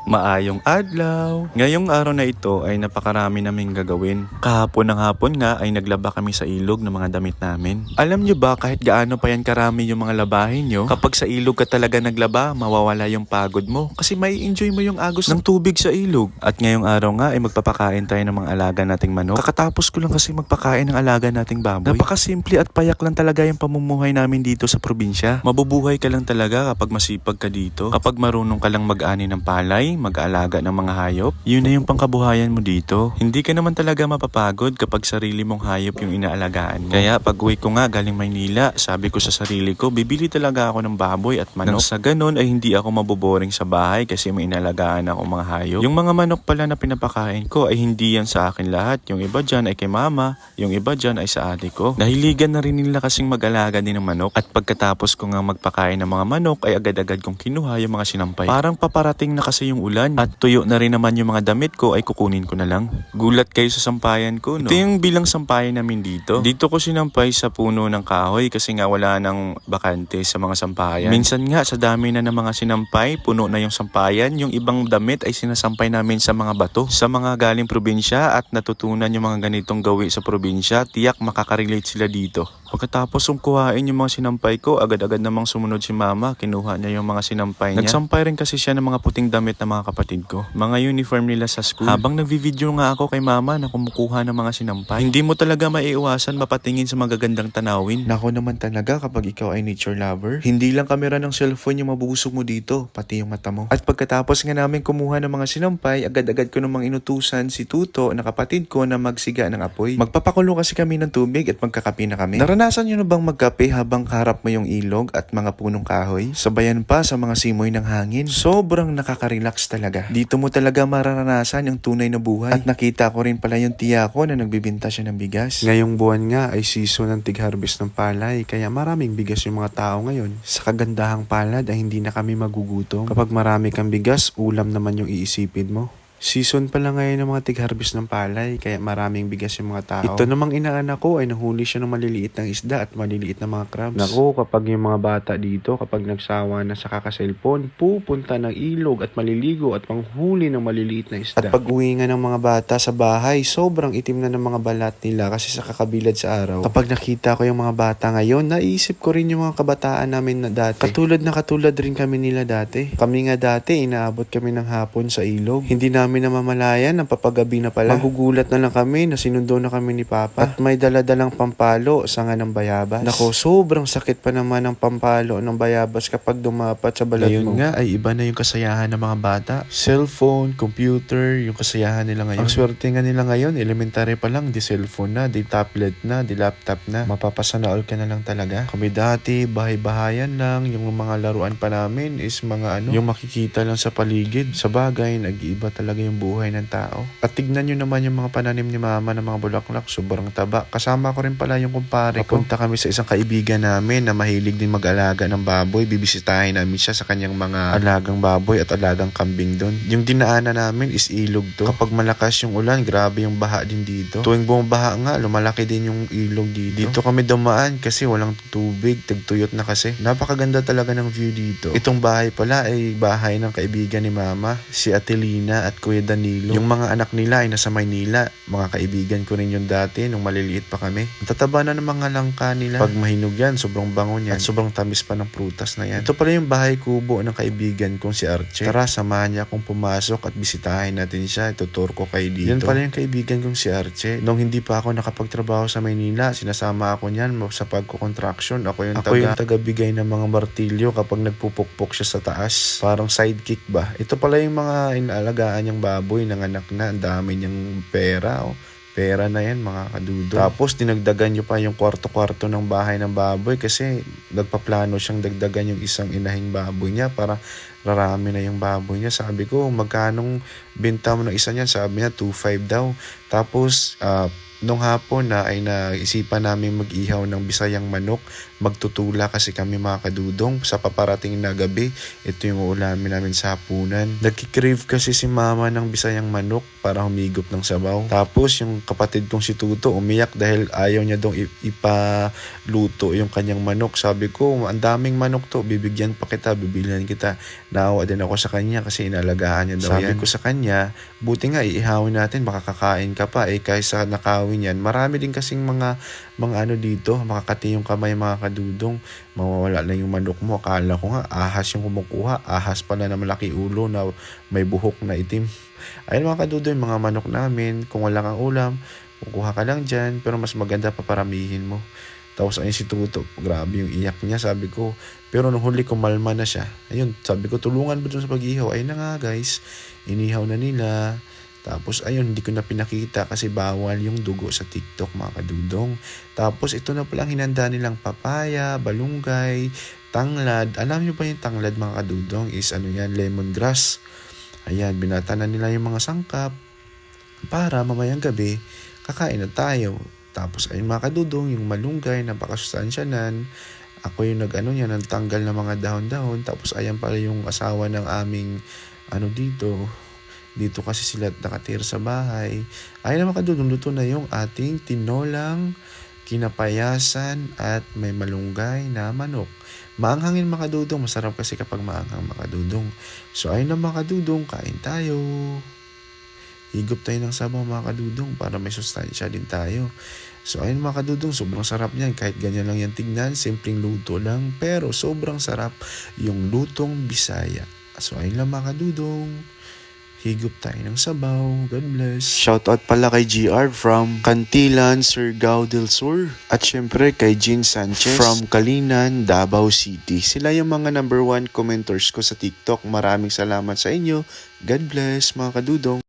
Maayong adlaw! Ngayong araw na ito ay napakarami naming gagawin. Kahapon ng hapon nga ay naglaba kami sa ilog ng mga damit namin. Alam nyo ba kahit gaano pa yan karami yung mga labahin nyo, kapag sa ilog ka talaga naglaba, mawawala yung pagod mo kasi may enjoy mo yung agos ng tubig sa ilog. At ngayong araw nga ay magpapakain tayo ng mga alaga nating manok. Kakatapos ko lang kasi magpakain ng alaga nating baboy. Napakasimple at payak lang talaga yung pamumuhay namin dito sa probinsya. Mabubuhay ka lang talaga kapag masipag ka dito. Kapag marunong ka lang mag-ani ng palay, mag-aalaga ng mga hayop, yun na yung pangkabuhayan mo dito. Hindi ka naman talaga mapapagod kapag sarili mong hayop yung inaalagaan mo. Kaya pag uwi ko nga galing Maynila, sabi ko sa sarili ko, bibili talaga ako ng baboy at manok. Nang sa ganun ay hindi ako maboboring sa bahay kasi may inalagaan ako mga hayop. Yung mga manok pala na pinapakain ko ay hindi yan sa akin lahat. Yung iba dyan ay kay mama, yung iba dyan ay sa ate ko. Nahiligan na rin nila kasing mag-alaga din ng manok at pagkatapos ko nga magpakain ng mga manok ay agad-agad kong kinuha yung mga sinampay. Parang paparating na kasi yung ulan at tuyo na rin naman yung mga damit ko ay kukunin ko na lang. Gulat kayo sa sampayan ko, no? Ito yung bilang sampayan namin dito. Dito ko sinampay sa puno ng kahoy kasi nga wala nang bakante sa mga sampayan. Minsan nga sa dami na ng mga sinampay, puno na yung sampayan. Yung ibang damit ay sinasampay namin sa mga bato. Sa mga galing probinsya at natutunan yung mga ganitong gawi sa probinsya, tiyak makakarelate sila dito. Pagkatapos kuhain yung mga sinampay ko, agad-agad namang sumunod si mama. Kinuha niya yung mga sinampay niya. Nagsampay rin kasi siya ng mga puting damit ng mga kapatid ko. Mga uniform nila sa school. Habang nagvi-video nga ako kay mama na kumukuha ng mga sinampay. Hindi mo talaga maiiwasan mapatingin sa magagandang tanawin. Nako naman talaga kapag ikaw ay nature lover. Hindi lang kamera ng cellphone yung mabubusog mo dito, pati yung mata mo. At pagkatapos nga namin kumuha ng mga sinampay, agad-agad ko namang inutusan si Tuto na kapatid ko na magsiga ng apoy. Magpapakulo kasi kami ng tubig at magkakape na kami. Naranasan nyo na bang magkape habang harap mo yung ilog at mga punong kahoy? Sabayan pa sa mga simoy ng hangin. Sobrang nakaka-relax talaga. Dito mo talaga mararanasan yung tunay na buhay. At nakita ko rin pala yung tiya ko na nagbibinta siya ng bigas. Ngayong buwan nga ay season ng tig-harvest ng palay, kaya maraming bigas yung mga tao ngayon. Sa kagandahang palad ay hindi na kami magugutom. Kapag marami kang bigas, ulam naman yung iisipin mo. Season pa lang ngayon ng mga tig-harvest ng palay, kaya maraming bigas yung mga tao. Ito namang inaanak ko ay nahuli siya ng maliliit ng isda at maliliit na mga crabs. Naku, kapag yung mga bata dito, kapag nagsawa na sa kakaselfon, pupunta ng ilog at maliligo at panghuli ng maliliit na isda. At pag uwi nga ng mga bata sa bahay, sobrang itim na ng mga balat nila kasi sa kakabilad sa araw. Kapag nakita ko yung mga bata ngayon, naisip ko rin yung mga kabataan namin na dati. Katulad rin kami nila dati. Kami nga dati, inaabot kami ng hapon sa ilog. Hindi namin namamalayan ng papagabi na pala. Magugulat na lang kami na sinundo na kami ni Papa. At may daladalang pampalo sa nga ng bayabas. Nako, sobrang sakit pa naman ng pampalo ng bayabas kapag dumapat sa balat mo. Ngayon nga ay iba na yung kasayahan ng mga bata. Cellphone, computer, yung kasayahan nila ngayon. Ang swerte nga nila ngayon, elementary pa lang, di cellphone na, di tablet na, di laptop na. Mapapasana all ka na lang talaga. Kami dati, bahay-bahayan lang. Yung mga laruan pa namin is mga yung makikita lang sa paligid. Sa bagay, nag-iiba talaga yung buhay ng tao. At tignan nyo naman yung mga pananim ni mama ng mga bulaklak, sobrang taba. Kasama ko rin pala yung kumpare ko. Papunta kami sa isang kaibigan namin na mahilig din mag-alaga ng baboy. Bibisitahin namin siya sa kanyang mga alagang baboy at alagang kambing doon. Yung dinaanan namin is ilog to. Kapag malakas yung ulan, grabe yung baha din dito. Tuwing bumabaha nga, lumalaki din yung ilog dito. Dito kami dumaan kasi walang tubig, tagtuyot na kasi. Napakaganda talaga ng view dito. Itong bahay pala ay bahay ng kaibigan ni mama, si Atelina at Kuya Danilo. Yung mga anak nila ay nasa Maynila. Mga kaibigan ko rin yun dati nung maliliit pa kami. Tataba na ng mga langka nila. Pag mahinog yan, sobrang bango niyan. At sobrang tamis pa ng prutas na yan. Ito pala yung bahay kubo ng kaibigan kong si Archie. Tara, samahan niya akong pumasok at bisitahin natin siya. Ituturo ko kayo dito. Yan pala yung kaibigan kong si Archie. Nung hindi pa ako nakapagtrabaho sa Maynila, sinasama ako niyan sa pagko-contraction. Ako yung tagabigay ng mga martilyo kapag nagpupukpok siya sa taas. Parang sidekick ba? Ito pala yung mga inaalagaan niyang baboy, nanganak na, ang dami niyang pera. Pera na yan mga kadudo. Tapos dinagdagan nyo pa yung kwarto-kwarto ng bahay ng baboy kasi nagpaplano siyang dagdagan yung isang inahing baboy niya para rarami na yung baboy niya. Sabi ko, magkanong benta mo ng isa niyan? Sabi niya, 2.5 daw. Tapos, nung hapon na ay naisipan namin mag-ihaw ng Bisayang manok magtutula kasi kami mga kadudong sa paparating na gabi. Ito yung ulamin namin sa hapunan. Nagkikrave kasi si mama ng bisayang manok para humigop ng sabaw. Tapos yung kapatid kong si Tuto umiyak dahil ayaw niya dong ipaluto yung kanyang manok. Sabi ko, ang daming manok to, bibigyan pa kita, bibilihan kita. Naawa din ako sa kanya kasi inalagaan niya daw yan. Sabi ko sa kanya, buti nga iihawin natin, baka kakain ka pa. Kaysa nakawin yan, marami din kasing mga ano dito, makakati yung kamay mga kadudong, mawawala na yung manok mo. Akala ko nga ahas yung kumukuha, ahas pala na malaki ulo na may buhok na itim. Ayun mga kadudong, yung mga manok namin, kung wala kang ulam, kukuha ka lang dyan, pero mas maganda paparamihin mo. Tapos ayun si Tuto, grabe yung iyak niya, sabi ko. Pero nung huli kumalma na siya, ayun, sabi ko tulungan mo dun sa pag-ihaw. Ayun na nga guys, inihaw na nila. Tapos ayun, hindi ko na pinakita kasi bawal yung dugo sa TikTok mga kadudong. Tapos ito na palang hinanda nilang papaya, balunggay, tanglad. Alam nyo ba yung tanglad mga kadudong is ano yan, lemongrass. Ayan, binata na nila yung mga sangkap para mamayang gabi kakain na tayo. Tapos ayun mga kadudong, yung malunggay, napakasustansya nan. Ako yung nag-ano niya, nagtanggal ng mga dahon-dahon. Tapos ayan pala yung asawa ng aming ano dito kasi sila nakatira sa bahay. Ay naman kadudong, luto na yung ating tinolang kinapayasan at may malunggay na manok. Maanghangin mga kadudong, masarap kasi kapag maanghang mga kadudong. So ayun na mga kadudong, kain tayo. Higop tayo ng sabaw mga kadudong para may sustansya din tayo. So ayun mga kadudong, sobrang sarap niyan. Kahit ganyan lang yan tignan, simpleng luto lang. Pero sobrang sarap yung lutong Bisaya. So ayun lang mga kadudong. Higop tayo ng sabaw. God bless. Shoutout pala kay GR from Cantilan, Surigao del Sur. At syempre kay Jean Sanchez from Kalinan, Davao City. Sila yung mga #1 commenters ko sa TikTok. Maraming salamat sa inyo. God bless mga kadudong.